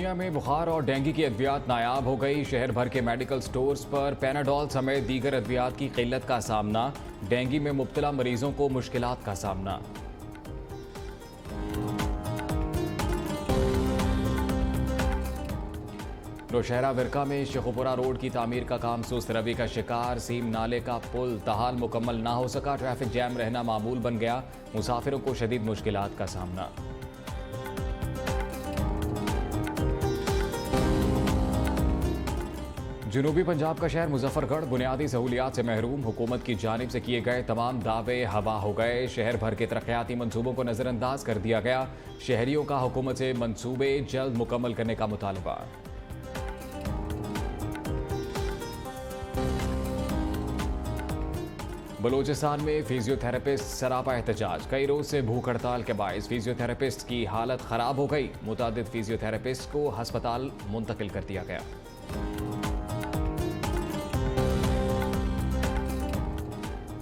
चूनिया में बुखार और डेंगू की अद्वियात नायाब हो गई। शहर भर के मेडिकल स्टोर्स पर पैनाडोल समेत दीगर अद्वियात की किल्लत का सामना। डेंगू में मुब्तला मरीजों को मुश्किलात का सामना। नौशहरा विरका में शेखुपुरा रोड की तामीर का काम सुस्त रवि का शिकार। सीम नाले का पुल ताहाल मुकम्मल ना हो सका। ट्रैफिक जैम रहना मामूल बन गया। मुसाफिरों को शदीद मुश्किलात का सामना। जनूबी पंजाब का शहर मुजफ्फरगढ़ बुनियादी सहूलियात से महरूम। हुकूमत की जानिब से किए गए तमाम दावे हवा हो गए। शहर भर के तरक्याती मंसूबों को नजरअंदाज कर दिया गया। शहरियों का हुकूमत से मंसूबे जल्द मुकम्मल करने का मुतालबा। बलूचिस्तान में फिजियोथेरेपिस्ट सरापा एहतजाज। कई रोज से भूख हड़ताल के बायस फिजियोथेरेपिस्ट की हालत खराब हो गई। मुतादिद फिजियोथेरेपिस्ट को हस्पताल मुंतकिल कर दिया गया।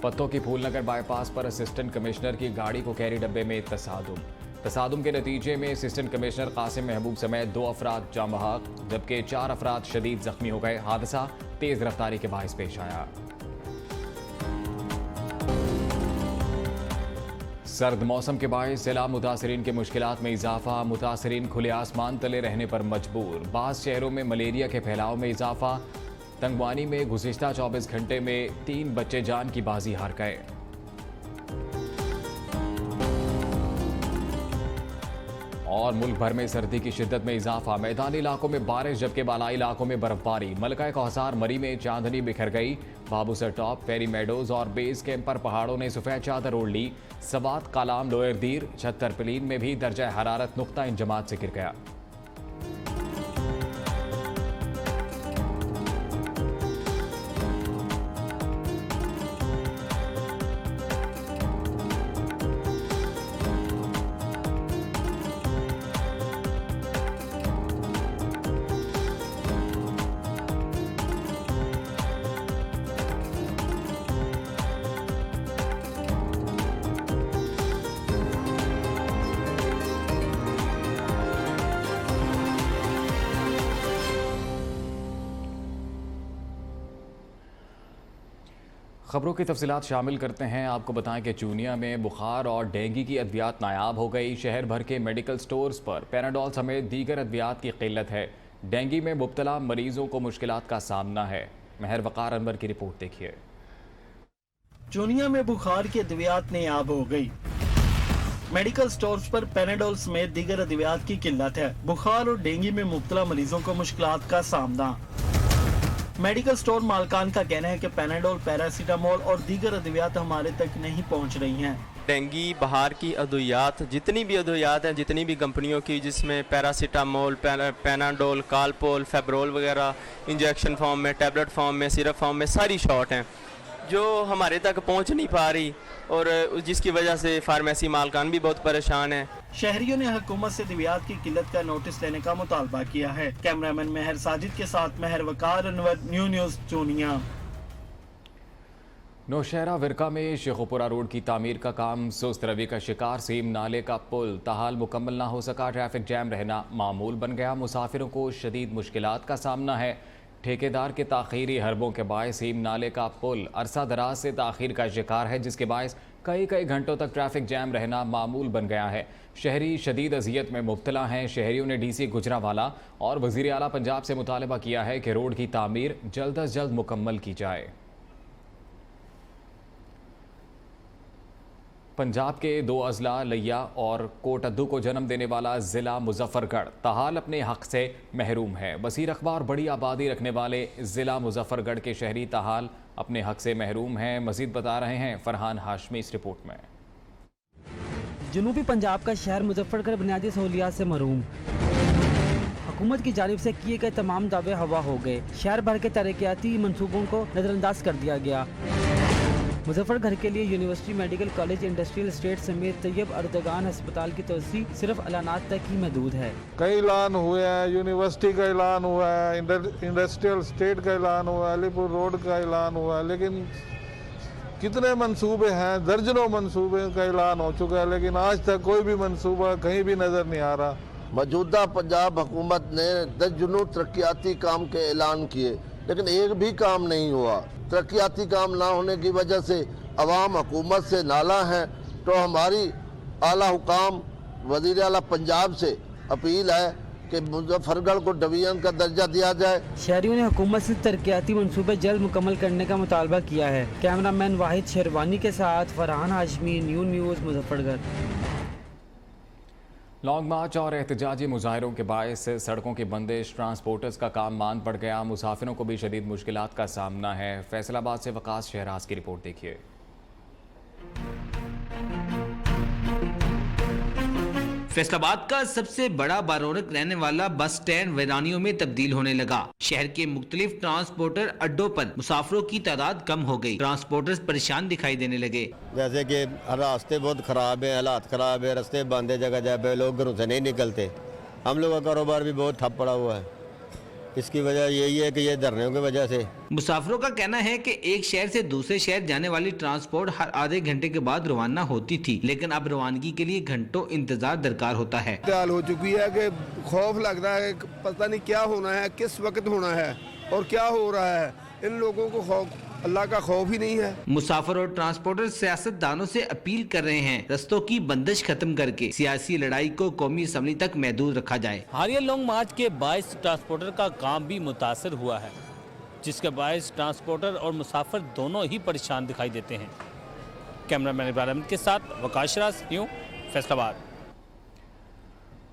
पत्तों की फूलनगर बाईपास पर असिस्टेंट कमिश्नर की गाड़ी को कैरी डब्बे में तसादुम के नतीजे में असिस्टेंट कमिश्नर कासिम महबूब समेत 2 अफराद जाम बहक जबकि 4 अफराद शदीद जख्मी हो गए। हादसा तेज रफ्तारी के बायस पेश आया। सर्द मौसम के बायस जिला मुतासरीन के मुश्किलात में इजाफा। मुतासरीन खुले आसमान तले रहने पर मजबूर। बाज़ शहरों में मलेरिया के फैलाव में इजाफा। तंगवानी में गुज़िश्ता 24 घंटे में 3 बच्चे जान की बाजी हार गए। और मुल्क भर में सर्दी की शिद्दत में इजाफा। मैदानी इलाकों में बारिश जबकि बालाई इलाकों में बर्फबारी। मलका कौसार मरी में चांदनी बिखर गई। बाबूसर टॉप, फेरी मेडोज और बेस कैंप पर पहाड़ों ने सफ़ेद चादर ओढ़ ली। सवात, कालाम, लोयर दीर, छत्तर पिलीन में भी दर्जा हरारत नुक्ता इंजमात से गिर गया। खबरों की तफसीलात शामिल करते हैं। आपको बताएं कि चूनिया में बुखार और डेंगू की अद्वियात नायाब हो गई। शहर भर के मेडिकल स्टोर्स पर पैनाडोल समेत दीगर अद्वियात की किल्लत है। डेंगू में मुब्तला मरीजों को मुश्किलात का सामना है। महर वकार अनवर की रिपोर्ट देखिए। चूनिया में बुखार की अद्वियात नायाब हो गई। मेडिकल स्टोर्स पर पैनाडोल समेत दीगर अद्वियात की किल्लत है। बुखार और डेंगू में मुब्तला मरीजों को मुश्किलात का सामना। मेडिकल स्टोर मालकान का कहना है कि पैनाडोल, पैरासीटामोल और दीगर अद्वियात हमारे तक नहीं पहुंच रही हैं। डेंगू बाहर की अद्वियात, जितनी भी अद्वियात हैं, जितनी भी कंपनियों की, जिसमें पैरासीटामोल, पैनाडोल, कालपोल, फेब्रोल वगैरह इंजेक्शन फॉर्म में, टैबलेट फॉर्म में, सिरप फॉर्म में सारी शॉर्ट हैं जो हमारे तक पहुंच नहीं पा रही और जिसकी वजह से फार्मेसी मालकान भी बहुत परेशान हैं। शहरियों ने हुकूमत से अद्वियात की किल्लत का नोटिस लेने का मुतालबा किया है। कैमरामैन महर साजिद के साथ महर वकार अनवर, न्यूज़ चूनिया। नौशहरा विरका में शेखुपुरा रोड की तामीर का काम सुस्त रवि का शिकार। सीम नाले का पुल ताहाल मुकम्मल ना हो सका। ट्रैफिक जैम रहना मामूल बन गया। मुसाफिरों को शदीद मुश्किलात का सामना है। ठेकेदार के ताखीरी हरबों के बायस सीम नाले का पुल अरसा दराज से ताखीर का शिकार है, जिसके बायस कई घंटों तक ट्रैफिक जैम रहना मामूल बन गया है। शहरी शदीद अजियत में मुब्तला हैं। शहरियों ने डीसी गुजरावाला और वज़ीर आला पंजाब से मुतालबा किया है कि रोड की तामीर जल्द अज जल्द मुकम्मल की जाए। पंजाब के 2 अजला लिया और कोटद्दू को जन्म देने वाला ज़िला मुजफ्फरगढ़ ताहाल अपने हक से महरूम है। बसीर अखबार बड़ी आबादी रखने वाले ज़िला मुजफ्फरगढ़ के शहरी ताहाल अपने हक से महरूम हैं। मज़ीद बता रहे हैं फरहान हाशमी इस रिपोर्ट में। जनूबी पंजाब का शहर मुजफ्फरगढ़ बुनियादी सहूलियात से महरूम। हुकूमत की जानिब से किए गए तमाम दावे हवा हो गए। शहर भर के तरक्याती मंसूबों को नज़रअंदाज कर दिया गया। मुजफ्फरगढ़ के लिए university, medical college, industrial state समेत तैयब अर्दगान अस्पताल की तोसी सिर्फ ऐलानात तक ही महदूद है। कई ऐलान हुए हैं, यूनिवर्सिटी का ऐलान हुआ है, इंडस्ट्रियल स्टेट का ऐलान हुआ है, अलीपुर रोड का ऐलान हुआ है, लेकिन कितने मंसूबे हैं, दर्जनों मंसूबे का ऐलान हो चुका है, लेकिन आज तक कोई भी मंसूबा कहीं भी नज़र नहीं आ रहा। मौजूदा पंजाब हुकूमत ने 10 जून तरक्याती काम के ऐलान किए, लेकिन एक भी काम नहीं हुआ। तरक्याती काम ना होने की वजह से अवाम हुकूमत से नाला है। तो हमारी आला हुकाम वज़ीर आला पंजाब से अपील है कि मुजफ्फरगढ़ को डिवीजन का दर्जा दिया जाए। शहरियों ने हुकूमत से तरक्याती मंसूबे जल्द मुकम्मल करने का मुतालबा किया है। कैमरामैन वाहिद शेरवानी के साथ फरहान हाशमी, न्यूज़ मुजफ्फरगढ़। लॉन्ग मार्च और एहतजाजी मुजाहरों के बायस सड़कों की बंदिश, ट्रांसपोर्टर्स का काम मांद पड़ गया। मुसाफिरों को भी शदीद मुश्किलात का सामना है। फैसलाबाद से वकास शहराज की रिपोर्ट देखिए। फैसलाबाद का सबसे बड़ा बारौनक रहने वाला बस स्टैंड वीरानियों में तब्दील होने लगा। शहर के मुख्तलिफ ट्रांसपोर्टर अड्डों पर मुसाफिरों की तादाद कम हो गई। ट्रांसपोर्टर्स परेशान दिखाई देने लगे। जैसे कि रास्ते बहुत ख़राब है, हालात ख़राब है, रास्ते बंद है, जगह जगह पे लोग घरों से नहीं निकलते। हम लोग का कारोबार भी बहुत ठप पड़ा हुआ है। इसकी वजह यही है कि ये धरने की वजह से। मुसाफिरों का कहना है कि एक शहर से दूसरे शहर जाने वाली ट्रांसपोर्ट हर आधे घंटे के बाद रवाना होती थी, लेकिन अब रवानगी के लिए घंटों इंतजार दरकार होता है। हाल हो चुकी है कि खौफ लग रहा है, पता नहीं क्या होना है, किस वक्त होना है और क्या हो रहा है। इन लोगों को खौफ, अल्लाह का खौफ ही नहीं है। मुसाफिर और ट्रांसपोर्टर सियासतदानों से अपील कर रहे हैं, रस्तों की बंदिश खत्म करके सियासी लड़ाई को कौमी असम्बली तक महदूद रखा जाए। हालिया लॉन्ग मार्च के बायस ट्रांसपोर्टर का काम भी मुतासर हुआ है, जिसके बायस ट्रांसपोर्टर और मुसाफिर दोनों ही परेशान दिखाई देते हैं। कैमरामैन इब्राहिम के साथ वकास शराज, फैसलाबाद।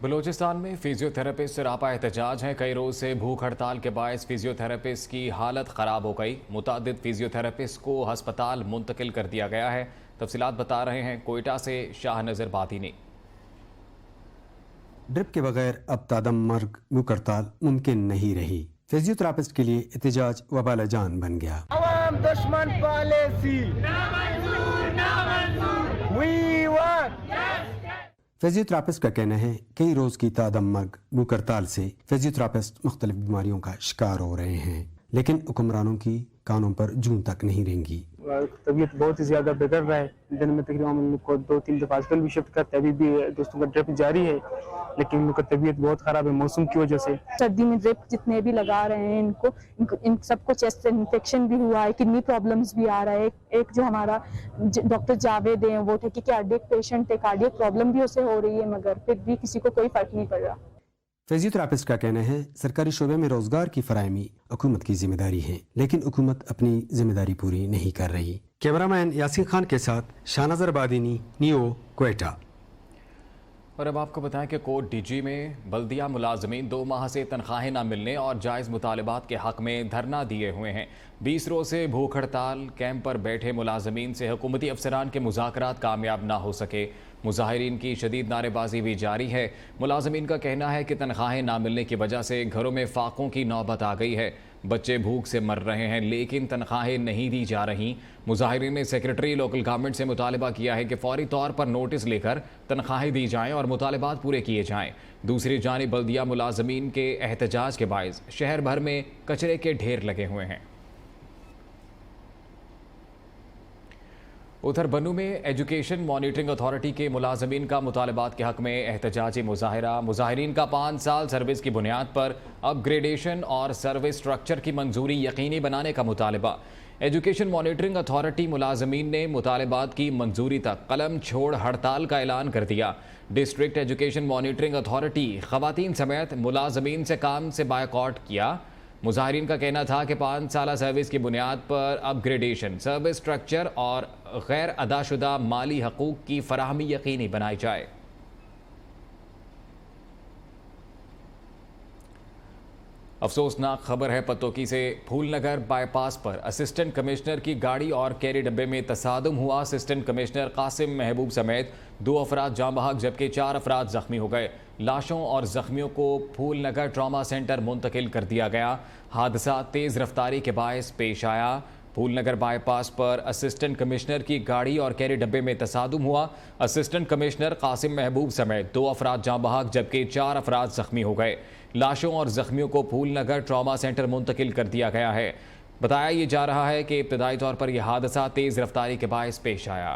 बलूचिस्तान में फिजियोथेरेपिस्ट सरापा एहतजाज हैं। कई रोज से भूख हड़ताल के बायस फिजियोथेरेपिस्ट की हालत ख़राब हो गई। मुतादिद फिजियोथेरेपिस्ट को हस्पताल मुंतकिल कर दिया गया है। तफसीलात बता रहे हैं कोयटा से शाह नज़र बादीनी। ड्रिप के बगैर अब तादम मर्ग भूख हड़ताल मुमकिन नहीं रही। फिजियोथेरापिस्ट के लिए एहतजाज वबाल जान बन गया। अवाम दुश्मन पॉलिसी फिजियोथेरापिस्ट का कहना है कई रोज की तादम मर्ग भूख हड़ताल से फिजियोथेरापिस्ट मुख्तलिफ बीमारियों का शिकार हो रहे हैं, लेकिन हुक्मरानों की कानों पर जून तक नहीं रेंगी। तबीयत बहुत ही ज्यादा बिगड़ रहा है। दिन में तकरीबन हम लोग को 2-3 दफा हॉस्पिटल भी शिफ्ट करते हैं। अभी भी दोस्तों का ड्रिप जारी है, लेकिन उनका तबीयत बहुत खराब है मौसम की वजह से। सर्दी में ड्रिप जितने भी लगा रहे हैं इन सबको चेस्ट इन्फेक्शन भी हुआ है, किडनी प्रॉब्लम्स भी आ रहा है। एक जो हमारा डॉक्टर जावेद हैं, वो थे कि कार्डियक पेशेंट है, कार्डियक प्रॉब्लम भी उसे हो रही है, मगर फिर भी किसी को कोई फर्क नहीं पड़ रहा। फिजियोथेरापिस्ट का कहना है सरकारी शोबे में रोजगार की फराहमी हुकूमत की जिम्मेदारी है, लेकिन हुकूमत अपनी जिम्मेदारी पूरी नहीं कर रही। कैमरामैन यासीन खान के साथ शाहनज़र बादीनी, क्वेटा। और अब आपको बताएं कि कोट डीजी में बल्दिया मुलाजमीन 2 माह से तनख्वाहें न मिलने और जायज़ मुतालबात के हक़ में धरना दिए हुए हैं। 20 रोज़ से भूख हड़ताल कैंप पर बैठे मुलाजमीन से हुकूमती अफसरान के मुज़ाकरात कामयाब ना हो सके। मुजाहिरीन की शदीद नारेबाजी भी जारी है। मुलाजमीन का कहना है कि तनख्वाहें ना मिलने की वजह से घरों में फाकों की नौबत आ गई है। बच्चे भूख से मर रहे हैं, लेकिन तनख्वाहें नहीं दी जा रही। मुजाहिरीन ने सेक्रेटरी लोकल गवर्नमेंट से मुतालबा किया है कि फौरी तौर पर नोटिस लेकर तनख्वाहें दी जाएं और मुतालबात पूरे किए जाएं। दूसरी जानिब बल्दिया मुलाजमीन के एहतजाज के बायस शहर भर में कचरे के ढेर लगे हुए हैं। उधर बनू में एजुकेशन मॉनिटरिंग अथॉरिटी के मुलाजमीन का मुतालबात के हक़ में एहतजाजी मुजाहिरा। मुजाहिरीन का 5 साल सर्विस की बुनियाद पर अपग्रेडेशन और सर्विस स्ट्रक्चर की मंजूरी यकीनी बनाने का मुतालबा। एजुकेशन मॉनिटरिंग अथॉरिटी मुलाजमीन ने मुतालबात की मंजूरी तक कलम छोड़ हड़ताल का ऐलान कर दिया। डिस्ट्रिक्ट एजुकेशन मॉनिटरिंग अथॉरिटी ख़वातीन समेत मुलाजमीन से काम से बायकॉट किया। मुजाहिरीन का कहना था कि 5 साल सर्विस की बुनियाद पर अपग्रेडेशन, सर्विस स्ट्रक्चर और गैर अदाशुदा माली हकूक़ की फराहमी यकीनी बनाई जाए। अफसोसनाक खबर है पतोकी से। फूलनगर बाईपास पर असिस्टेंट कमिश्नर की गाड़ी और कैरी डब्बे में तसादुम हुआ। असिस्टेंट कमिश्नर कासिम महबूब समेत 2 अफराद जाँ बहक जबकि 4 अफराद जख्मी हो गए। लाशों और जख्मियों को फूलनगर ट्रॉमा सेंटर मुंतकिल कर दिया गया। हादसा तेज़ रफ्तारी के बायस पेश आया। फूलनगर बाईपास पर असिस्टेंट कमिश्नर की गाड़ी और कैरी डब्बे में तसादुम हुआ। असिस्टेंट कमिश्नर कासिम महबूब समेत 2 अफराद जाँ बहक जबकि 4 अफराद जख्मी हो गए। लाशों और जख्मियों को फूलनगर ट्रॉमा सेंटर मुंतकिल कर दिया गया है। बताया ये जा रहा है कि इब्तदाई तौर पर यह हादसा तेज़ रफ्तारी के बायस पेश आया।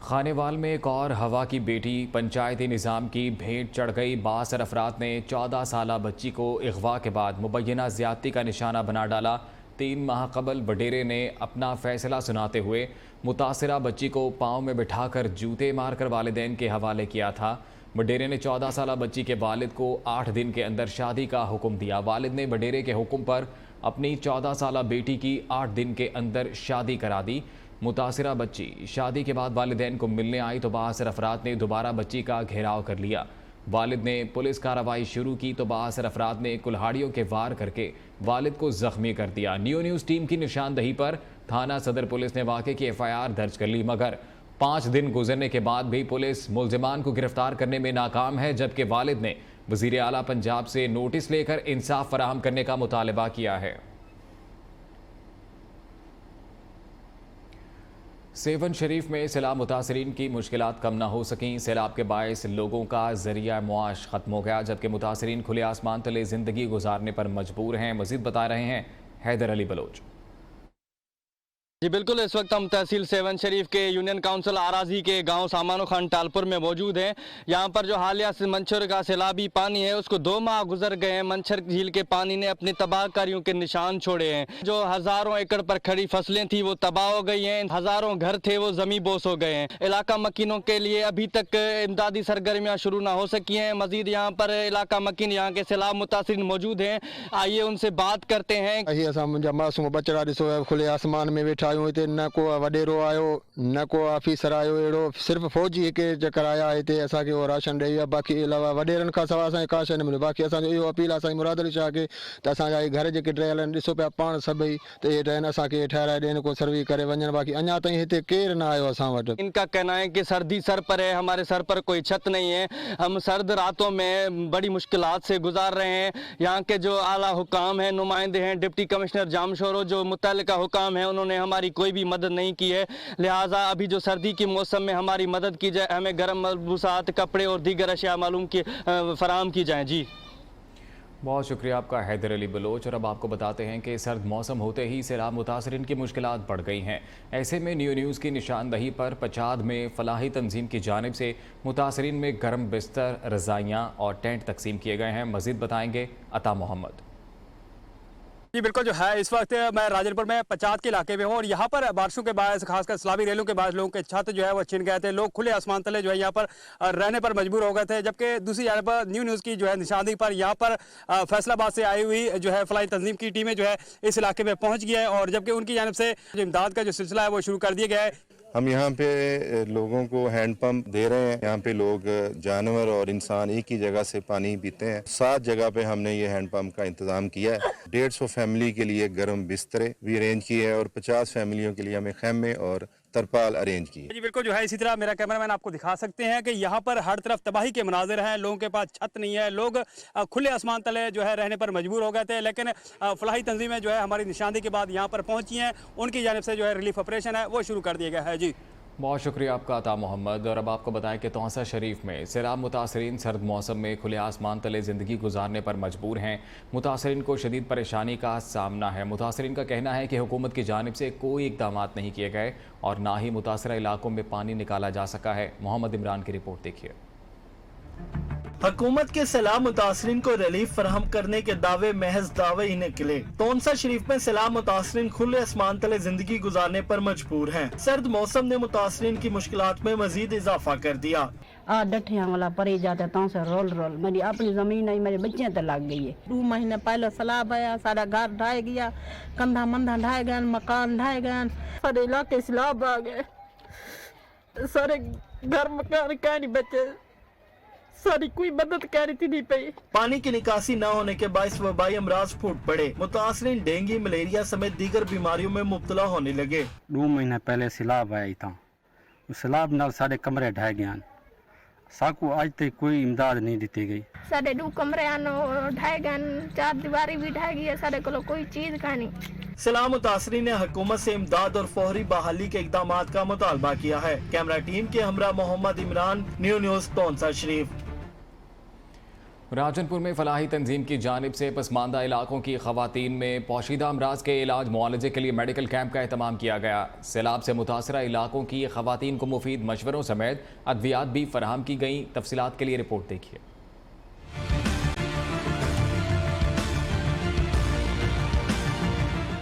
खानेवाल में एक और हवा की बेटी पंचायती निज़ाम की भेंट चढ़ गई। बासर अफराद ने 14 साला बच्ची को अगवा के बाद मुबैना ज़्यादती का निशाना बना डाला। 3 माह कबल वडेरे ने अपना फैसला सुनाते हुए मुतासिरा बच्ची को पाँव में बिठाकर जूते मारकर वालिदैन के हवाले किया था। वडेरे ने 14 साला बच्ची के वालिद को 8 दिन के अंदर शादी का हुक्म दिया। वालिद ने वडेरे के हुक्म पर अपनी 14 साला बेटी की 8 दिन के अंदर शादी करा दी। मुतासिरा बच्ची शादी के बाद वालिदैन को मिलने आई तो बासर अफराद ने दोबारा बच्ची का घेराव कर लिया। वालिद ने पुलिस कार्रवाई शुरू की तो बासर अफराद ने कुल्हाड़ियों के वार करके वालिद को जख्मी कर दिया। न्यूज़ टीम की निशानदही पर थाना सदर पुलिस ने वाक़े की FIR दर्ज कर ली, मगर 5 दिन गुजरने के बाद भी पुलिस मुल्जिमान को गिरफ्तार करने में नाकाम है, जबकि वालिद ने वज़ीर आला पंजाब से नोटिस लेकर इंसाफ फराहम करने का मुतालबा किया है। सेवन शरीफ में सैलाब मुतासरीन की मुश्किलात कम न हो सकें। सैलाब के बायस लोगों का ज़रिया मुआश ख़त्म हो गया, जबकि मुतासरीन खुले आसमान तले ज़िंदगी गुजारने पर मजबूर हैं। मज़ीद बता रहे हैं हैदर अली बलोच। जी बिल्कुल, इस वक्त हम तहसील सेवन शरीफ के यूनियन काउंसिल आराजी के गांव सामानो खान टालपुर में मौजूद हैं। यहां पर जो हालिया से मंछर का सैलाबी पानी है उसको 2 माह गुजर गए हैं। मंछर झील के पानी ने अपने तबाहकारियों के निशान छोड़े हैं। जो हज़ारों एकड़ पर खड़ी फसलें थी वो तबाह हो गई हैं। हज़ारों घर थे वो जमी बोस हो गए हैं। इलाका मकीनों के लिए अभी तक इमदादी सरगर्मियाँ शुरू ना हो सकी हैं। मजीद यहाँ पर इलाका मकीन यहाँ के सैलाब मुतासिर मौजूद हैं, आइए उनसे बात करते हैं। मासूम बचड़ा ॾिसो खुले आसमान में वेठा आहियूं। हिते न को वॾेरो आयो न को ऑफिसर आयो, अहिड़ो सिर्फ़ु फ़ौजी हिकु चकर आया हिते असांखे उहो राशन ॾेई विया। बाक़ी अलावा वॾेरनि खां सवाइ असांखे का शइ न मिली। बाक़ी असांजो इहो अपील आहे असांजी मुराद अली शाह खे त असांजा घर जेके ठहियल आहिनि ॾिसो पिया पाण सभई त इहे ठहिनि, असांखे ठहिराए ॾियनि, को सर्वी करे वञनि। बाक़ी अञा ताईं हिते केरु न आयो असां वटि। इनका कहना है कि सर्दी सर पर है, हमारे सर पर कोई छत नहीं है। हम सर्द रातों में बड़ी मुश्किलात से गुजार रहे हैं। यहाँ के जो आला हुकाम हैं, नुमाइंदे हैं, डिप्टी कमिश्नर जामशोरो जो मुतल्लिका हुकाम है, उन्होंने हमारी कोई भी मदद नहीं की है। लिहाजा अभी जो सर्दी के मौसम में हमारी मदद की जाए, हमें गर्म मलबूसात, कपड़े और दीगर अशिया मालूम की फराहम की जाए। जी बहुत शुक्रिया आपका हैदर अली बलोच। और अब आपको बताते हैं कि सर्द मौसम होते ही सैलाब मुतासरीन की मुश्किलात बढ़ गई हैं। ऐसे में न्यूज़ की निशानदही पर पचाद में फलाही तंजीम की जानिब से मुतासरीन में गर्म बिस्तर, रज़ाइयाँ और टेंट तकसीम किए गए हैं। मज़ीद बताएंगे अता मोहम्मद। जी बिल्कुल, जो है इस वक्त मैं राजनपुर में पचाद के इलाके में हूँ और यहाँ पर बारिशों के बाद खासकर सैलाबी रेलों के बाद लोगों के छत जो है वो छिन गए थे। लोग खुले आसमान तले जो है यहाँ पर रहने पर मजबूर हो गए थे। जबकि दूसरी जानब पर न्यूज़ की जो है निशानदही पर यहाँ पर फैसलाबाद से आई हुई जो है फलाही तंजीम की टीमें जो है इस इलाके में पहुँच गई है और जबकि उनकी जानब से जो इमदाद का जो सिलसिला है वो शुरू कर दिया गया है। हम यहाँ पे लोगों को हैंड पंप दे रहे हैं। यहाँ पे लोग जानवर और इंसान एक ही जगह से पानी पीते हैं। 7 जगह पे हमने ये हैंड पंप का इंतजाम किया है। 150 फैमिली के लिए गर्म बिस्तरे भी अरेंज किए हैं और 50 फैमिलियों के लिए हमें खैमे और तरपाल अरेंज की। जी बिल्कुल, जो है इसी तरह मेरा कैमरामैन आपको दिखा सकते हैं कि यहाँ पर हर तरफ तबाही के मनाजिर हैं। लोगों के पास छत नहीं है, लोग खुले आसमान तले जो है रहने पर मजबूर हो गए थे। लेकिन फलाही तंजीमें जो है हमारी निशानदही के बाद यहाँ पर पहुँची हैं, उनकी जानिब से जो है रिलीफ ऑपरेशन है वो शुरू कर दिया गया है। जी बहुत शुक्रिया आपका अता मोहम्मद। और अब आपको बताएं कि तौसा शरीफ में सैलाब मुतासरीन सर्द मौसम में खुले आसमान तले ज़िंदगी गुजारने पर मजबूर हैं। मुतासरीन को शदीद परेशानी का सामना है। मुतासरीन का कहना है कि हुकूमत की जानिब से कोई इक़दाम नहीं किए गए और ना ही मुतासरा इलाकों में पानी निकाला जा सका है। मोहम्मद इमरान की रिपोर्ट देखिए। हुकूमत के सैलाब मुतासरीन को रिलीफ फराहम करने के दावे महज दावे ही निकले। तौसा शरीफ में सैलाब मुतासरीन खुले आसमान तले जिंदगी गुजारने पर मजबूर हैं। सर्द मौसम ने मुतासरीन की मुश्किलात में मजीद इजाफा कर दिया। डठिया वाला परे जाते तो से रोल मेरी अपनी जमीन है, मेरे बच्चे तो लग गई है। 2 महीने पहले सैलाब आया, सारा घर ढाई गया, कंधा मंधा ढाए गए, मकान ढाए गए, सारे इलाके सैलाब आ गए, सारे घर मकान क्या नहीं बचे, सारी कोई मदद कर रही थी नहीं पाई। पानी की निकासी न होने के बायस वबाई अमराज फूट पड़े। मुतासरीन डेंगू, मलेरिया समेत दीगर बीमारियों में मुब्तला होने लगे। 2 महीने पहले सैलाब आया था, सैलाब नाल सारे कमरे ढह गए। साकू आज तक कोई इमदाद नहीं दी गई। सारे 2 कमरे ढह गए, 4 दीवारी भी ढह गई है, सारे को कोई चीज का नहीं। सैलाब मुतासरीन ने हुकूमत से इमदाद और फौरी बहाली के इक़दाम का मुतालबा किया है। कैमरा टीम के हमरा मोहम्मद इमरान, न्यूज़ तौसा शरीफ। राजनपुर में फलाही तंजीम की जानिब से पसमानदा इलाकों की खवातीन में पोशीदा अमराज के इलाज मुआलजे के लिए मेडिकल कैंप का एहतमाम किया गया। सैलाब से मुतासरा इलाकों की खवातीन को मुफीद मशवरों समेत अद्वियात भी फराहम की गई। तफसीलात के लिए रिपोर्ट देखिए।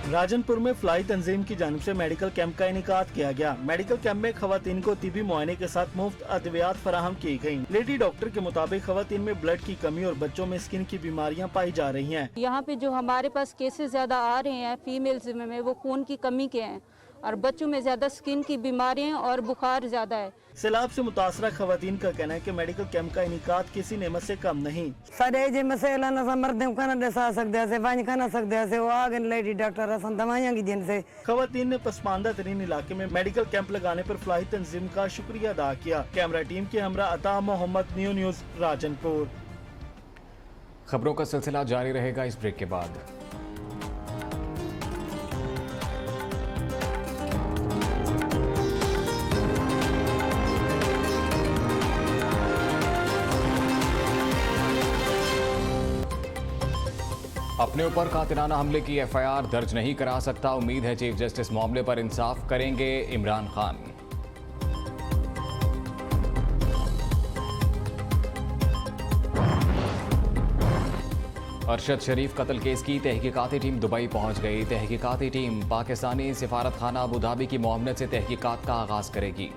राजनपुर में फलाही तंजीम की जानिब से मेडिकल कैंप का इनेकाद किया गया। मेडिकल कैंप में खवातीन को तिबी मुआयने के साथ मुफ्त अद्वियात फराहम की गयी। लेडी डॉक्टर के मुताबिक खवातीन में ब्लड की कमी और बच्चों में स्किन की बीमारियां पाई जा रही हैं। यहाँ पे जो हमारे पास केसेस ज्यादा आ रहे हैं फीमेल्स में वो खून की कमी के हैं और बच्चों में ज्यादा स्किन की बीमारियां और बुखार ज्यादा है। सैलाब से मुतासरा खवातीन का कहना है कि मेडिकल कैंप का इनेकाद किसी नेमत से कम नहीं। सारे जे मसला न समर्दे कना दसा सकदे से वांज कना सकदे से वो आगे लेडी डॉक्टर असन दवाइयां की दिन से खवातीन ने पसमानदा तरीन इलाके में मेडिकल कैंप लगाने पर फलाही तंजीम का शुक्रिया अदा किया। कैमरा टीम के हमरा अता मोहम्मद, न्यू न्यूज़ राजनपुर। खबरों का सिलसिला जारी रहेगा इस ब्रेक के बाद। अपने ऊपर कातिलाना हमले की एफआईआर दर्ज नहीं करा सकता, उम्मीद है चीफ जस्टिस मामले पर इंसाफ करेंगे इमरान खान। अरशद शरीफ कत्ल केस की तहकीकाती टीम दुबई पहुंच गई। तहकीकाती टीम पाकिस्तानी सिफारत खाना अबू धाबी की मुआवनत से तहकीकात का आगाज करेगी।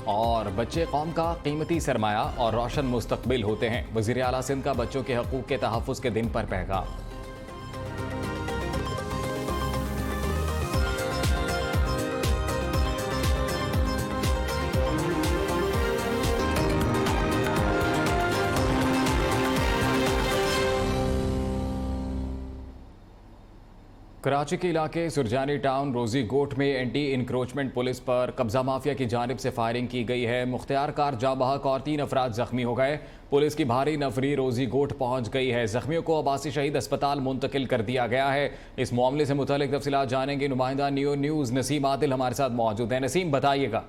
और बच्चे कौम का कीमती सरमाया और रोशन मुस्तकबिल होते हैं। वज़ीर आला सिंध का बच्चों के हकूक़ के तहफ़्फ़ुज़ के दिन पर पैगाम। कराची के इलाके सुरजानी टाउन रोजी गोट में एंटी इंक्रोचमेंट पुलिस पर कब्जा माफिया की जानिब से फायरिंग की गई है। मुख्तियार कार जाँ बहक और 3 अफराद जख्मी हो गए। पुलिस की भारी नफरी रोजी गोट पहुंच गई है। जख्मियों को अब्बासी शहीद अस्पताल मुंतकिल कर दिया गया है। इस मामले से मुतालिक तफसीलात जानेंगे नुमाइंदा न्यू न्यूज़ नसीम आदिल हमारे साथ मौजूद है। नसीम, बताइएगा।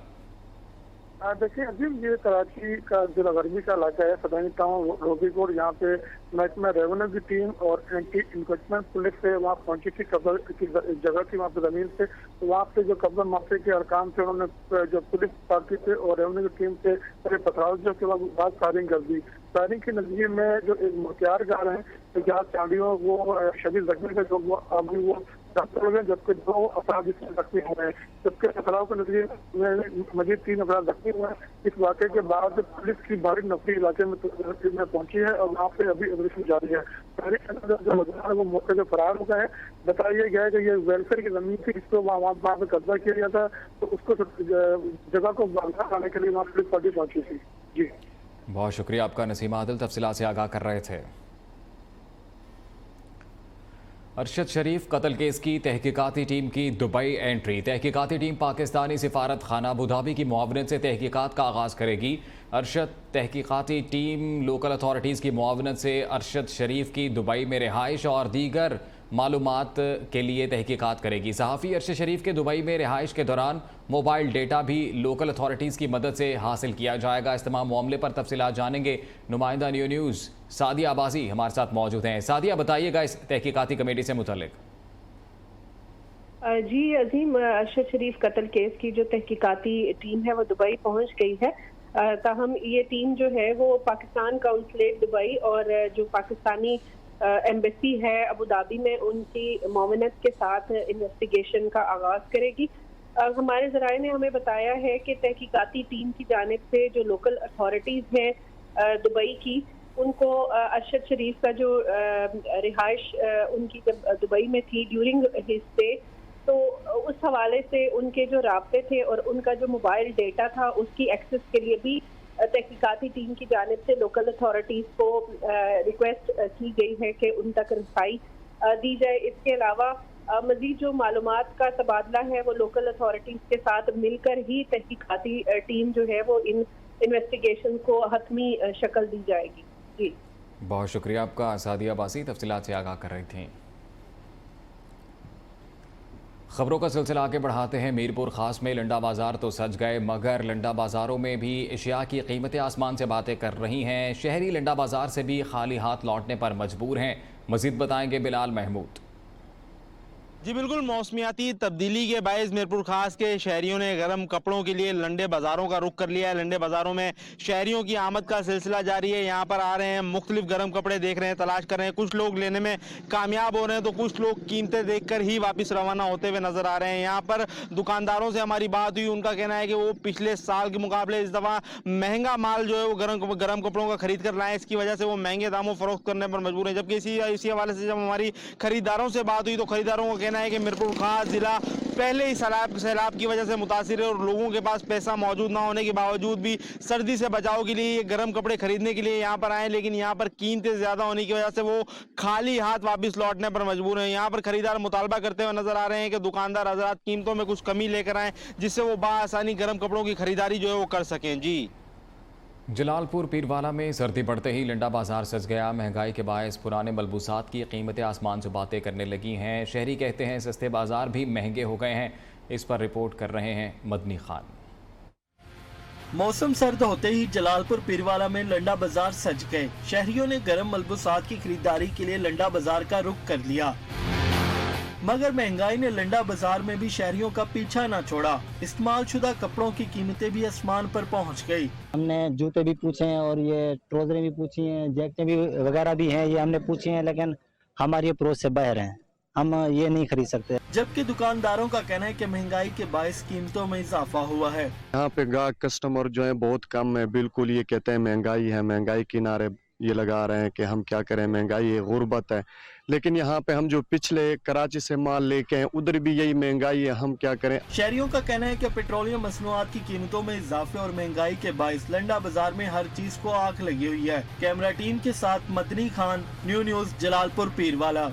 देखिए अजीम, ये कराची का जिला गर्मी का इलाका है सदानी टाउन रोजीकोट। यहाँ पे महकमा रेवेन्यू की टीम और एंटी इंक्रोचमेंट पुलिस से वहाँ पहुंची थी। कब्जा की जगह थी वहाँ पे जमीन से, तो वहाँ पे जो कब्जा माफिया के अरकान थे उन्होंने जो पुलिस पार्टी से और रेवेन्यू की टीम से पथराव जो के बाद फायरिंग कर दी। फायरिंग के नतीजे में जो एक मुख्तियार गार है जहाँ चांदियों वो शदीद जख्मी थे, जो अभी वो डॉक्टर गए, जबकि 2 अफराद इसमें जख्मी हुए हैं। जबकि पथराव के नतीजे में मजीद 3 अफराद जख्मी हुए हैं। इस वाक़े के बाद पुलिस की भारी नफरी इलाके में पहुंची है और वहाँ पे अभी ऑपरेशन जारी है। जो मुजरिम है वो मौके से फरार हो गए हैं। बताया गया है कि ये वेलफेयर की जमीन थी, जिसको वहाँ पे कब्जा किया गया था, तो उसको जगह को लाने के लिए वहाँ पुलिस पार्टी पहुंची थी। जी बहुत शुक्रिया आपका नसीम आदिल, तफसीलात से आगाह कर रहे थे। अरशद शरीफ कत्ल केस की तहकीकाती टीम की दुबई एंट्री। तहकीकाती टीम पाकिस्तानी सिफारत खाना अबू धाबी की मुआवनत से तहकीकात का आगाज़ करेगी। अरशद तहकीकाती टीम लोकल अथॉरिटीज़ की मुआवनत से अरशद शरीफ की दुबई में रिहाइश और दीगर मालूमात के लिए तहकीकात करेगी। सहाफ़ी अरशद शरीफ के दुबई में रिहाइश के दौरान मोबाइल डेटा भी लोकल अथॉरिटीज़ की मदद से हासिल किया जाएगा। इस तमाम मामले पर तफसीलात जानेंगे नुमाइंदा न्यू न्यूज़ सादिया अब्बासी हमारे साथ मौजूद हैं। सादिया, बताइएगा इस तहकीकाती कमेटी से मुतल्लिक। जी अजीम, अरशद शरीफ कत्ल केस की जो तहकीकाती टीम है वो दुबई पहुंच गई है। ताहम ये टीम जो है वो पाकिस्तान काउंसलेट दुबई और जो पाकिस्तानी एम्बेसी है अबू धाबी में उनकी मुआवनत के साथ इन्वेस्टिगेशन का आगाज करेगी। हमारे ज़राए ने हमें बताया है कि तहकीकाती टीम की जानिब से जो लोकल अथॉरिटीज़ हैं दुबई की, उनको अरशद शरीफ का जो रिहाइश उनकी जब दुबई में थी ड्यूरिंग हिज स्टे, तो उस हवाले से उनके जो राब्ते थे और उनका जो मोबाइल डेटा था उसकी एक्सेस के लिए भी तहकीकाती टीम की जानिब से लोकल अथॉरिटीज़ को रिक्वेस्ट की गई है कि उन तक रसाई दी जाए। इसके अलावा मजीद जो मालूमात का तबादला है वो लोकल अथॉरिटीज़ के साथ मिलकर ही तहकीकाती टीम जो है वो इन इन्वेस्टिगेशन को हतमी शक्ल दी जाएगी। जी बहुत शुक्रिया आपका सादिया अब्बासी, तफसीलात से आगाह कर रही थी। खबरों का सिलसिला आगे बढ़ाते हैं। मीरपुर खास में लंडा बाजार तो सज गए, मगर लंडा बाजारों में भी अशिया की कीमतें आसमान से बातें कर रही हैं। शहरी लंडा बाजार से भी खाली हाथ लौटने पर मजबूर हैं। मजीद बताएंगे बिलाल महमूद। जी बिल्कुल, मौसमियाती तब्दीली के बायस मीरपुर खास के शहरियों ने गर्म कपड़ों के लिए लंडे बाज़ारों का रुख कर लिया है। लंडे बाज़ारों में शहरियों की आमद का सिलसिला जारी है। यहाँ पर आ रहे हैं, मुख्तलिफ गर्म कपड़े देख रहे हैं, तलाश कर रहे हैं। कुछ लोग लेने में कामयाब हो रहे हैं तो कुछ लोग कीमतें देखकर ही वापस रवाना होते हुए नजर आ रहे हैं। यहाँ पर दुकानदारों से हमारी बात हुई, उनका कहना है कि वो पिछले साल के मुकाबले इस दफ़ा महंगा माल जो है वो गर्म कपड़ों का खरीद कर लाए। इसकी वजह से वो महंगे दामों फरोख्त करने पर मजबूर हैं। जबकि इसी हवाले से जब हमारी खरीदारों से बात हुई तो खरीदारों का कहना है कि मीरपुर खास जिला पहले ही सैलाब की वजह से मुतासिर है और लोगों के पास पैसा मौजूद ना होने के बावजूद भी सर्दी से बचाव के लिए गर्म कपड़े खरीदने के लिए यहाँ पर आए, लेकिन यहाँ पर कीमतें ज़्यादा होने की वजह से वो खाली हाथ वापस लौटने पर मजबूर हैं। यहाँ पर खरीदार मुतालबा करते हुए नजर आ रहे हैं कि दुकानदार हजरात कीमतों में कुछ कमी लेकर आएँ जिससे वो बाआसानी गर्म कपड़ों की खरीदारी जो है वो कर सकें। जी, जलालपुर पीरवाला में सर्दी बढ़ते ही लंडा बाजार सज गया। महंगाई के बायस पुराने मलबूसात की कीमतें आसमान से बातें करने लगी हैं। शहरी कहते हैं सस्ते बाजार भी महंगे हो गए हैं। इस पर रिपोर्ट कर रहे हैं मदनी खान। मौसम सर्द होते ही जलालपुर पीरवाला में लंडा बाजार सज गए। शहरियों ने गर्म मलबूसात की खरीदारी के लिए लंडा बाजार का रुख कर लिया, मगर महंगाई ने लंडा बाजार में भी शहरियों का पीछा न छोड़ा। इस्तेमाल शुदा कपड़ों की कीमतें भी आसमान पर पहुंच गई। हमने जूते भी पूछे हैं और ये ट्राउजरें भी पूछी हैं, जैकेटें भी वगैरह भी हैं, ये हमने पूछी हैं, लेकिन हमारी अप्रोच से बाहर हैं, हम ये नहीं खरीद सकते। जबकि दुकानदारों का कहना है कि महंगाई के बायस कीमतों में इजाफा हुआ है। यहाँ पे ग्राहक कस्टमर जो है बहुत कम है। बिल्कुल ये कहते हैं महंगाई है, महंगाई किनारे ये लगा रहे हैं कि हम क्या करें, महंगाई है, गुर्बत है। लेकिन यहाँ पे हम जो पिछले कराची से माल लेके हैं उधर भी यही महंगाई है, हम क्या करें। शहरियों का कहना है कि पेट्रोलियम मसनूआत की कीमतों में इजाफे और महंगाई के बायस लंडा बाजार में हर चीज को आंख लगी हुई है। कैमरा टीम के साथ मदनी खान, न्यूज़ जलालपुर पीरवाला।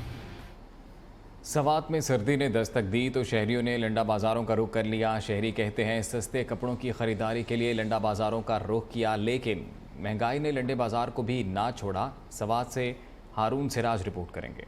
सवात में सर्दी ने दस्तक दी तो शहरियों ने लंडा बाजारों का रुख कर लिया। शहरी कहते हैं सस्ते कपड़ों की खरीदारी के लिए लंडा बाजारों का रुख किया, लेकिन महंगाई ने लंडे बाजार को भी ना छोड़ा। सवात से हारून सिराज रिपोर्ट करेंगे।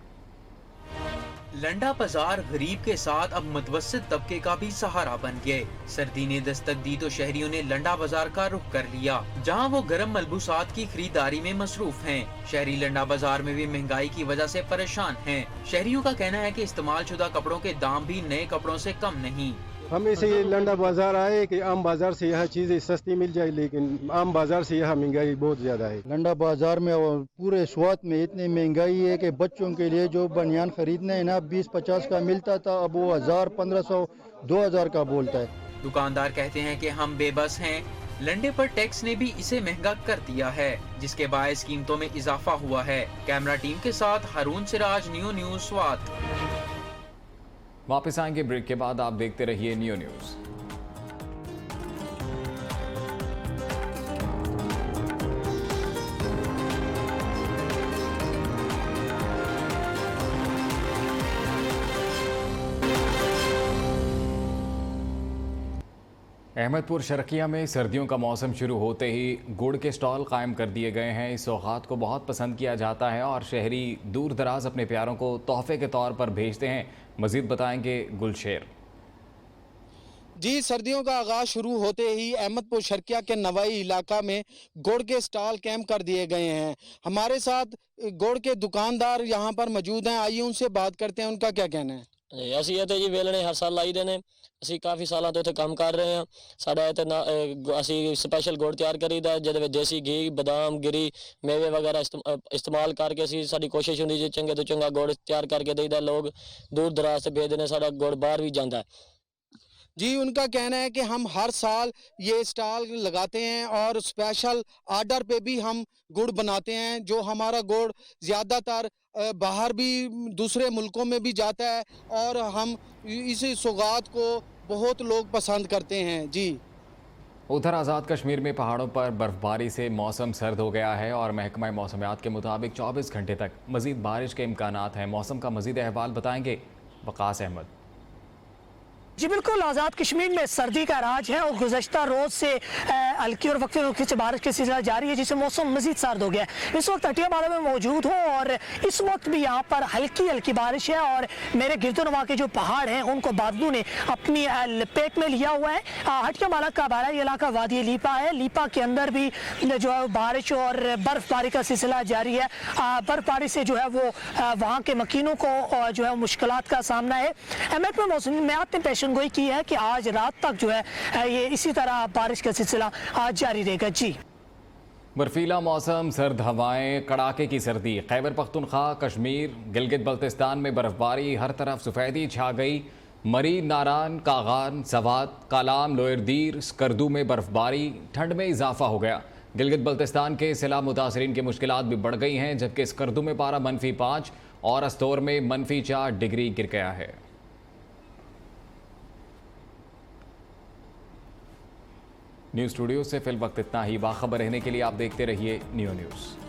लंडा बाजार गरीब के साथ अब मुतवस्सित तबके का भी सहारा बन गए। सर्दी ने दस्तक दी तो शहरियों ने लंडा बाजार का रुख कर लिया, जहां वो गर्म मलबूसात की खरीदारी में मसरूफ हैं। शहरी लंडा बाजार में भी महंगाई की वजह से परेशान हैं। शहरियों का कहना है कि इस्तेमाल शुदा कपड़ों के दाम भी नए कपड़ों से कम नहीं। हम इसे लंडा बाजार आए कि आम बाजार से यहाँ चीजें सस्ती मिल जाए, लेकिन आम बाजार से यहाँ महंगाई बहुत ज्यादा है। लंडा बाजार में और पूरे स्वात में इतनी महंगाई है कि बच्चों के लिए जो बनियान खरीदने है ना 20-50 का मिलता था, अब वो 1000, 1500, 2000 का बोलता है। दुकानदार कहते हैं कि हम बेबस हैं। लंडे पर टैक्स ने भी इसे महंगा कर दिया है, जिसके बायस कीमतों में इजाफा हुआ है। कैमरा टीम के साथ हारून सिराज, न्यूज़ स्वात। वापस आएंगे ब्रेक के बाद, आप देखते रहिए न्यूज़। अहमदपुर शर्किया में सर्दियों का मौसम शुरू होते ही गुड़ के स्टॉल कायम कर दिए गए हैं। इस सौगात को बहुत पसंद किया जाता है और शहरी दूर दराज अपने प्यारों को तोहफे के तौर पर भेजते हैं। मजीद बताएंगे गुलशेर। जी, सर्दियों का आगाज शुरू होते ही अहमदपुर शर्किया के नवाई इलाका में गुड़ के स्टॉल कैंप कर दिए गए हैं। हमारे साथ गुड़ के दुकानदार यहाँ पर मौजूद हैं, आइए उनसे बात करते हैं, उनका क्या कहना है। ਅਸੀਂ ਇੱਥੇ ਜੀ ਵੇਲਣੇ ਹਰ ਸਾਲ ਲਾਈਦੇ ਨੇ। ਅਸੀਂ ਕਾਫੀ ਸਾਲਾਂ ਤੋਂ ਇੱਥੇ ਕੰਮ ਕਰ ਰਹੇ ਹਾਂ। ਸਾਡਾ ਇੱਥੇ ਅਸੀਂ ਸਪੈਸ਼ਲ ਗੁੜ ਤਿਆਰ ਕਰੀਦਾ, ਜਿਹਦੇ ਵਿੱਚ ਦੇਸੀ ਘੀ, ਬਦਾਮ, ਗਿਰੀ, ਮੇਵੇ ਵਗੈਰਾ ਇਸਤੇਮਾਲ ਕਰਕੇ ਅਸੀਂ ਸਾਡੀ ਕੋਸ਼ਿਸ਼ ਹੁੰਦੀ ਜੀ ਚੰਗੇ ਤੋਂ ਚੰਗਾ ਗੁੜ ਤਿਆਰ ਕਰਕੇ ਦੇਈਦਾ। ਲੋਕ दूर दराज से भेजते हैं, साਡਾ गुड़ बाहर भी जाता है। जी, उनका कहना है कि हम हर साल ये स्टॉल लगाते हैं और स्पेशल आर्डर पे भी हम गुड़ बनाते हैं, जो हमारा गुड़ ज़्यादातर बाहर भी दूसरे मुल्कों में भी जाता है और हम इस सौगात को बहुत लोग पसंद करते हैं। जी, उधर आज़ाद कश्मीर में पहाड़ों पर बर्फबारी से मौसम सर्द हो गया है और महकमा मौसमियात के मुताबिक 24 घंटे तक मज़ीद बारिश के इम्कानात हैं। मौसम का मज़ीद अहवाल बताएंगे वकास अहमद। जी बिल्कुल, आज़ाद कश्मीर में सर्दी का राज है और गुज़श्ता रोज़ से हल्की और वक्फे रुखी से बारिश का सिलसिला जारी है, जिससे मौसम मज़ीद सर्द हो गया है। इस वक्त अटियाबाड़ा में मौजूद हूँ और इस वक्त भी यहाँ पर हल्की हल्की बारिश है और मेरे गिरदोनवा के जो पहाड़ हैं उनको बादलों ने अपनी लपेट में लिया हुआ है। अटियाबाड़ा का बाहरी इलाका वादी लीपा है। लीपा के अंदर भी जो है बारिश और बर्फबारी का सिलसिला जारी है। बर्फबारी से जो है वो वहाँ के मकीनों को जो है मुश्किलात का सामना है। एमएट में मौसम में आपने पेशनगोई की है कि आज रात तक जो है ये इसी तरह बारिश का सिलसिला आज जारी रहेगा। जी, बर्फीला मौसम, सर्द हवाएं, कड़ाके की सर्दी। खैबर पख्तूनख्वा, कश्मीर, गिलगित बल्तिस्तान में बर्फबारी, हर तरफ सफ़ेदी छा गई। मरी, नारान, कागान, सवात, कालाम, लोयरदीर, स्कर्दू में बर्फबारी, ठंड में इजाफा हो गया। गिलगित बल्तिस्तान के सैलाब मुतासरीन की मुश्किलात भी बढ़ गई हैं, जबकि स्कर्दू में पारा -5 और अस्तोर में -4 डिग्री गिर गया है। न्यूज़ स्टूडियो से फिल वक्त इतना ही। बाखबर रहने के लिए आप देखते रहिए न्यू न्यूज़।